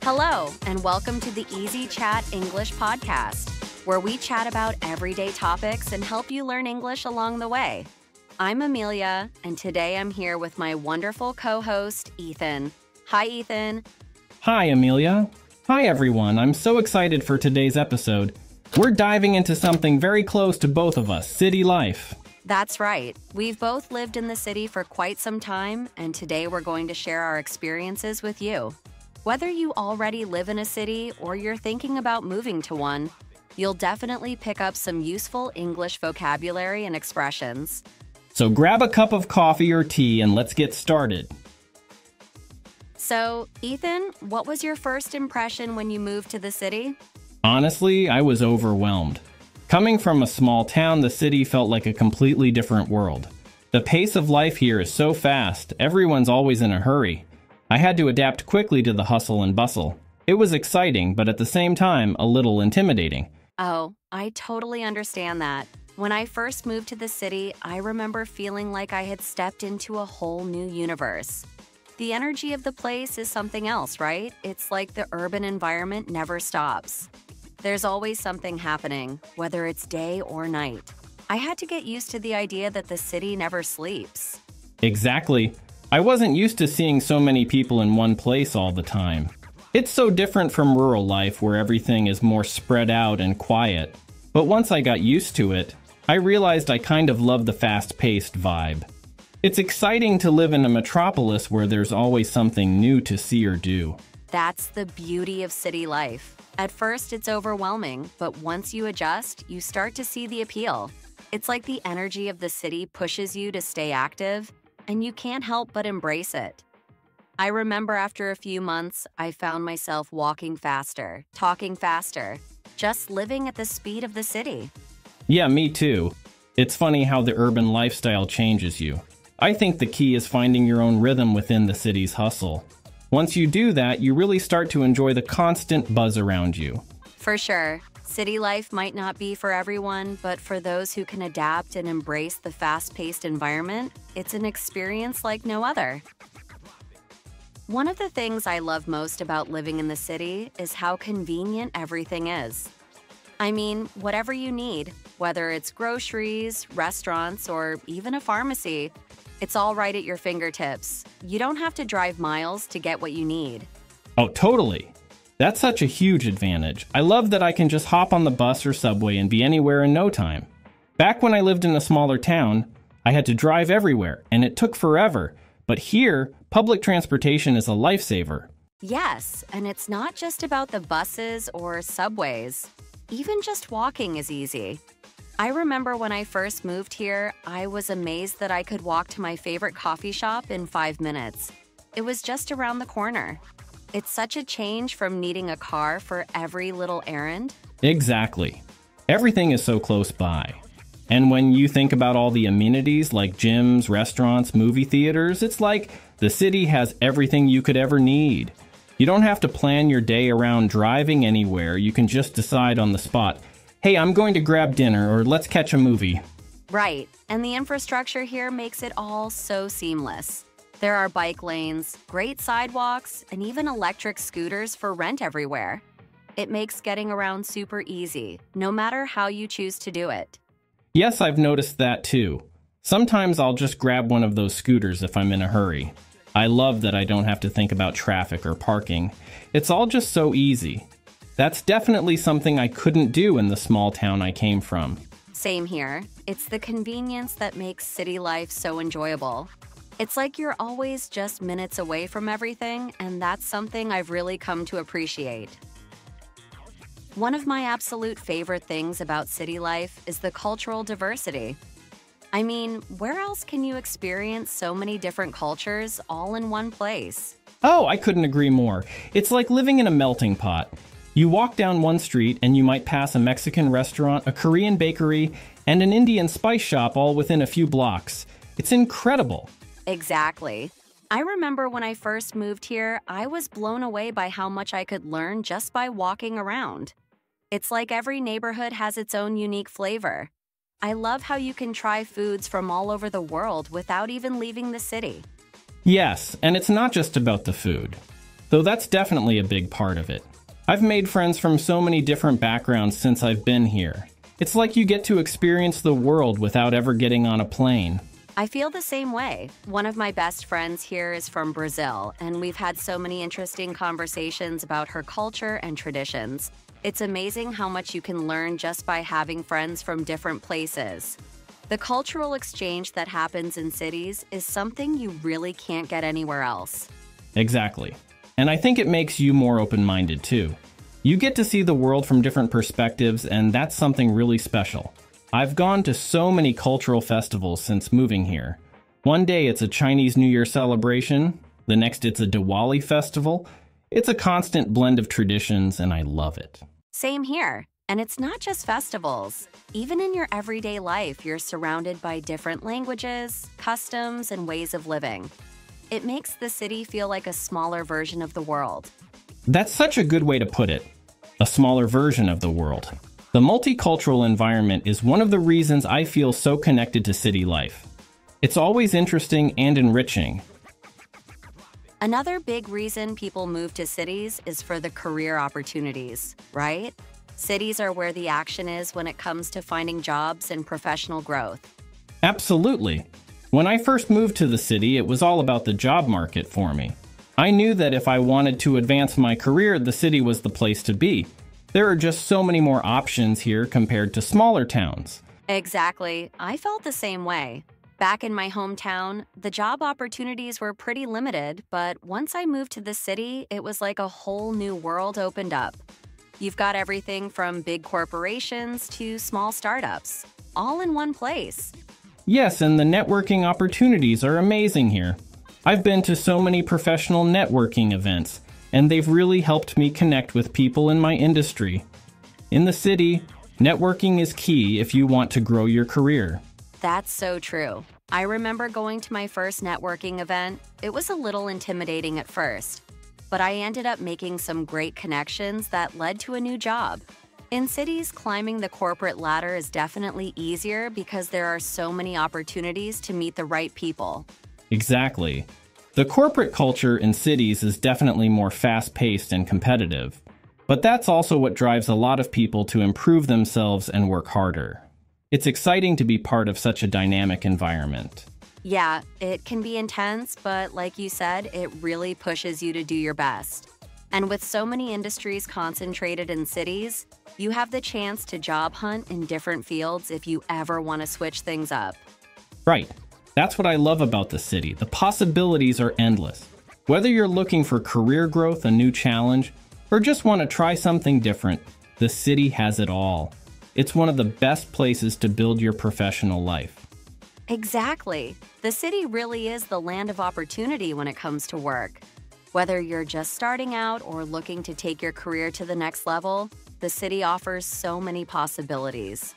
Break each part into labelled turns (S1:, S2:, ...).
S1: Hello, and welcome to the Easy Chat English podcast, where we chat about everyday topics and help you learn English along the way. I'm Amelia, and today I'm here with my wonderful co-host, Ethan. Hi, Ethan.
S2: Hi, Amelia. Hi, everyone. I'm so excited for today's episode. We're diving into something very close to both of us, city life.
S1: That's right. We've both lived in the city for quite some time, and today we're going to share our experiences with you. Whether you already live in a city or you're thinking about moving to one, you'll definitely pick up some useful English vocabulary and expressions.
S2: So grab a cup of coffee or tea and let's get started.
S1: So, Ethan, what was your first impression when you moved to the city?
S2: Honestly, I was overwhelmed. Coming from a small town, the city felt like a completely different world. The pace of life here is so fast, everyone's always in a hurry. I had to adapt quickly to the hustle and bustle. It was exciting, but at the same time, a little intimidating.
S1: Oh, I totally understand that. When I first moved to the city, I remember feeling like I had stepped into a whole new universe. The energy of the place is something else, right? It's like the urban environment never stops. There's always something happening, whether it's day or night. I had to get used to the idea that the city never sleeps.
S2: Exactly. I wasn't used to seeing so many people in one place all the time. It's so different from rural life where everything is more spread out and quiet. But once I got used to it, I realized I kind of love the fast-paced vibe. It's exciting to live in a metropolis where there's always something new to see or do.
S1: That's the beauty of city life. At first, it's overwhelming, but once you adjust, you start to see the appeal. It's like the energy of the city pushes you to stay active, and you can't help but embrace it. I remember after a few months, I found myself walking faster, talking faster, just living at the speed of the city.
S2: Yeah, me too. It's funny how the urban lifestyle changes you. I think the key is finding your own rhythm within the city's hustle. Once you do that, you really start to enjoy the constant buzz around you.
S1: For sure. City life might not be for everyone, but for those who can adapt and embrace the fast-paced environment, it's an experience like no other. One of the things I love most about living in the city is how convenient everything is. I mean, whatever you need, whether it's groceries, restaurants, or even a pharmacy, it's all right at your fingertips. You don't have to drive miles to get what you need.
S2: Oh, totally. That's such a huge advantage. I love that I can just hop on the bus or subway and be anywhere in no time. Back when I lived in a smaller town, I had to drive everywhere, and it took forever. But here, public transportation is a lifesaver.
S1: Yes, and it's not just about the buses or subways. Even just walking is easy. I remember when I first moved here, I was amazed that I could walk to my favorite coffee shop in 5 minutes. It was just around the corner. It's such a change from needing a car for every little errand.
S2: Exactly. Everything is so close by. And when you think about all the amenities like gyms, restaurants, movie theaters, it's like the city has everything you could ever need. You don't have to plan your day around driving anywhere. You can just decide on the spot, hey, I'm going to grab dinner, or let's catch a movie.
S1: Right, and the infrastructure here makes it all so seamless. There are bike lanes, great sidewalks, and even electric scooters for rent everywhere. It makes getting around super easy, no matter how you choose to do it.
S2: Yes, I've noticed that too. Sometimes I'll just grab one of those scooters if I'm in a hurry. I love that I don't have to think about traffic or parking. It's all just so easy. That's definitely something I couldn't do in the small town I came from.
S1: Same here. It's the convenience that makes city life so enjoyable. It's like you're always just minutes away from everything, and that's something I've really come to appreciate. One of my absolute favorite things about city life is the cultural diversity. I mean, where else can you experience so many different cultures all in one place?
S2: Oh, I couldn't agree more. It's like living in a melting pot. You walk down one street and you might pass a Mexican restaurant, a Korean bakery, and an Indian spice shop all within a few blocks. It's incredible.
S1: Exactly. I remember when I first moved here, I was blown away by how much I could learn just by walking around. It's like every neighborhood has its own unique flavor. I love how you can try foods from all over the world without even leaving the city.
S2: Yes, and it's not just about the food. though that's definitely a big part of it. I've made friends from so many different backgrounds since I've been here. It's like you get to experience the world without ever getting on a plane.
S1: I feel the same way. One of my best friends here is from Brazil, and we've had so many interesting conversations about her culture and traditions. It's amazing how much you can learn just by having friends from different places. The cultural exchange that happens in cities is something you really can't get anywhere else.
S2: Exactly. And I think it makes you more open-minded too. You get to see the world from different perspectives, and that's something really special. I've gone to so many cultural festivals since moving here. One day it's a Chinese New Year celebration, the next it's a Diwali festival. It's a constant blend of traditions, and I love it.
S1: Same here. And it's not just festivals. Even in your everyday life, you're surrounded by different languages, customs, and ways of living. It makes the city feel like a smaller version of the world.
S2: That's such a good way to put it. A smaller version of the world. The multicultural environment is one of the reasons I feel so connected to city life. It's always interesting and enriching.
S1: Another big reason people move to cities is for the career opportunities, right? Cities are where the action is when it comes to finding jobs and professional growth.
S2: Absolutely. When I first moved to the city, it was all about the job market for me. I knew that if I wanted to advance my career, the city was the place to be. There are just so many more options here compared to smaller towns.
S1: Exactly. I felt the same way. Back in my hometown, the job opportunities were pretty limited, but once I moved to the city, it was like a whole new world opened up. You've got everything from big corporations to small startups, all in one place.
S2: Yes, and the networking opportunities are amazing here. I've been to so many professional networking events, and they've really helped me connect with people in my industry. In the city, networking is key if you want to grow your career.
S1: That's so true. I remember going to my first networking event. It was a little intimidating at first, but I ended up making some great connections that led to a new job. In cities, climbing the corporate ladder is definitely easier because there are so many opportunities to meet the right people.
S2: Exactly. The corporate culture in cities is definitely more fast-paced and competitive, but that's also what drives a lot of people to improve themselves and work harder. It's exciting to be part of such a dynamic environment.
S1: Yeah, it can be intense, but like you said, it really pushes you to do your best. And with so many industries concentrated in cities, you have the chance to job hunt in different fields if you ever want to switch things up.
S2: Right. That's what I love about the city. The possibilities are endless. Whether you're looking for career growth, a new challenge, or just want to try something different, the city has it all. It's one of the best places to build your professional life.
S1: Exactly. The city really is the land of opportunity when it comes to work. Whether you're just starting out or looking to take your career to the next level, the city offers so many possibilities.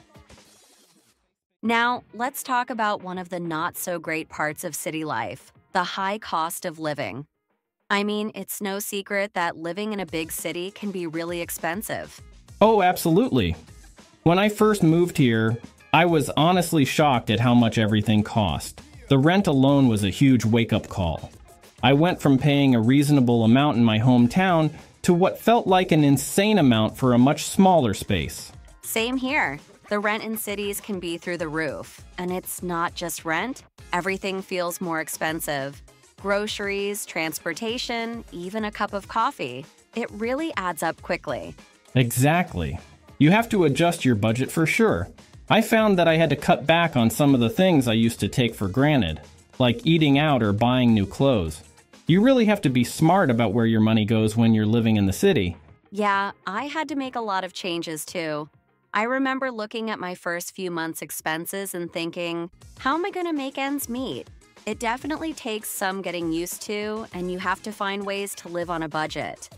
S1: Now, let's talk about one of the not-so-great parts of city life, the high cost of living. I mean, it's no secret that living in a big city can be really expensive.
S2: Oh, absolutely. When I first moved here, I was honestly shocked at how much everything cost. The rent alone was a huge wake-up call. I went from paying a reasonable amount in my hometown to what felt like an insane amount for a much smaller space.
S1: Same here. The rent in cities can be through the roof. And it's not just rent. Everything feels more expensive. Groceries, transportation, even a cup of coffee. It really adds up quickly.
S2: Exactly. You have to adjust your budget for sure. I found that I had to cut back on some of the things I used to take for granted, like eating out or buying new clothes. You really have to be smart about where your money goes when you're living in the city.
S1: Yeah, I had to make a lot of changes too. I remember looking at my first few months' expenses and thinking, how am I going to make ends meet? It definitely takes some getting used to, and you have to find ways to live on a budget.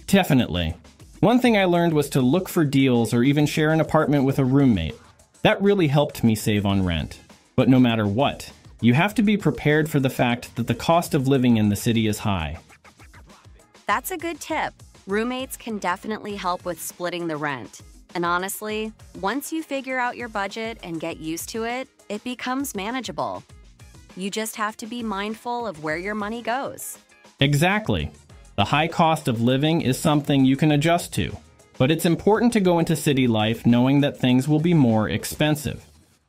S2: Definitely. One thing I learned was to look for deals or even share an apartment with a roommate. That really helped me save on rent. But no matter what, you have to be prepared for the fact that the cost of living in the city is high.
S1: That's a good tip. Roommates can definitely help with splitting the rent. And honestly, once you figure out your budget and get used to it, it becomes manageable. You just have to be mindful of where your money goes.
S2: Exactly. The high cost of living is something you can adjust to, but it's important to go into city life knowing that things will be more expensive.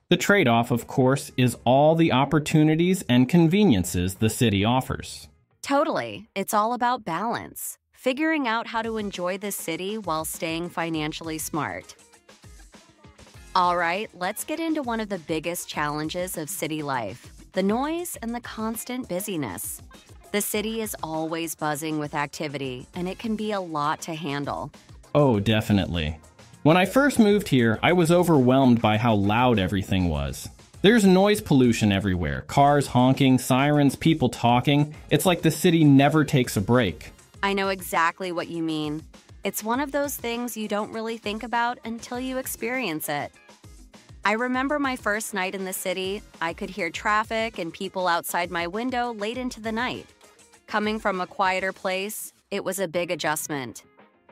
S2: The trade-off, of course, is all the opportunities and conveniences the city offers.
S1: Totally. It's all about balance, figuring out how to enjoy the city while staying financially smart. All right, let's get into one of the biggest challenges of city life, the noise and the constant busyness. The city is always buzzing with activity, and it can be a lot to handle.
S2: Oh, definitely. When I first moved here, I was overwhelmed by how loud everything was. There's noise pollution everywhere, cars honking, sirens, people talking. It's like the city never takes a break.
S1: I know exactly what you mean. It's one of those things you don't really think about until you experience it. I remember my first night in the city. I could hear traffic and people outside my window late into the night. Coming from a quieter place, it was a big adjustment.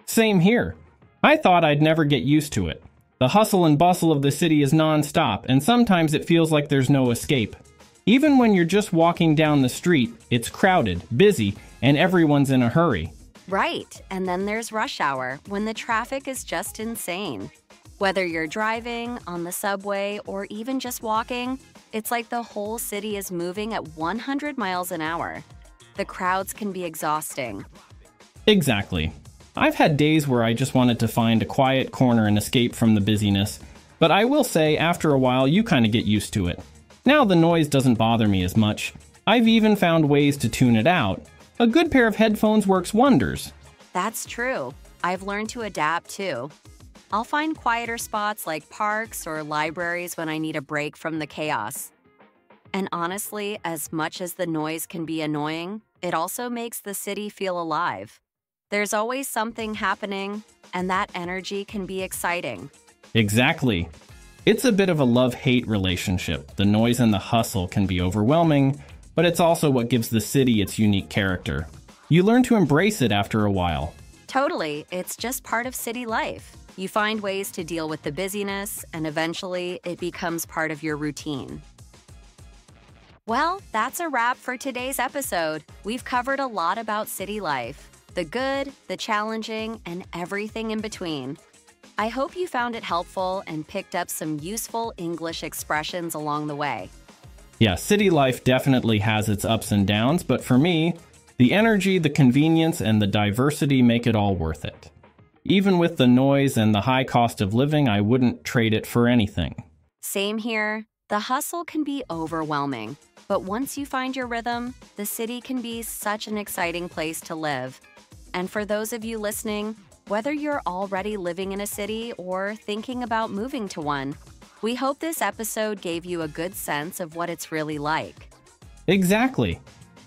S2: Same here. I thought I'd never get used to it. The hustle and bustle of the city is nonstop, and sometimes it feels like there's no escape. Even when you're just walking down the street, it's crowded, busy, and everyone's in a hurry.
S1: Right, and then there's rush hour, when the traffic is just insane. Whether you're driving, on the subway, or even just walking, it's like the whole city is moving at 100 miles an hour. The crowds can be exhausting.
S2: Exactly. I've had days where I just wanted to find a quiet corner and escape from the busyness, but I will say after a while you kind of get used to it. Now the noise doesn't bother me as much. I've even found ways to tune it out. A good pair of headphones works wonders.
S1: That's true. I've learned to adapt too. I'll find quieter spots like parks or libraries when I need a break from the chaos. And honestly, as much as the noise can be annoying, it also makes the city feel alive. There's always something happening, and that energy can be exciting.
S2: Exactly. It's a bit of a love-hate relationship. The noise and the hustle can be overwhelming, but it's also what gives the city its unique character. You learn to embrace it after a while.
S1: Totally, it's just part of city life. You find ways to deal with the busyness, and eventually it becomes part of your routine. Well, that's a wrap for today's episode. We've covered a lot about city life. The good, the challenging, and everything in between. I hope you found it helpful and picked up some useful English expressions along the way.
S2: Yeah, city life definitely has its ups and downs, but for me, the energy, the convenience, and the diversity make it all worth it. Even with the noise and the high cost of living, I wouldn't trade it for anything.
S1: Same here. The hustle can be overwhelming, but once you find your rhythm, the city can be such an exciting place to live. And for those of you listening, whether you're already living in a city or thinking about moving to one, we hope this episode gave you a good sense of what it's really like.
S2: Exactly.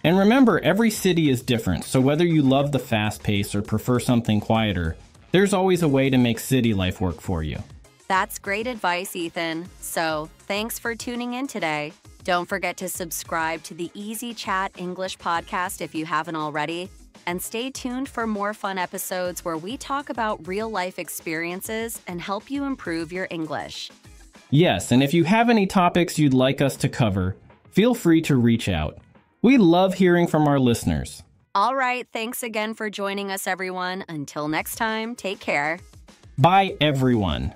S2: And remember, every city is different, so whether you love the fast pace or prefer something quieter, there's always a way to make city life work for you.
S1: That's great advice, Ethan. So, thanks for tuning in today. Don't forget to subscribe to the Easy Chat English podcast if you haven't already. And stay tuned for more fun episodes where we talk about real-life experiences and help you improve your English.
S2: Yes, and if you have any topics you'd like us to cover, feel free to reach out. We love hearing from our listeners.
S1: All right, thanks again for joining us, everyone. Until next time, take care.
S2: Bye, everyone.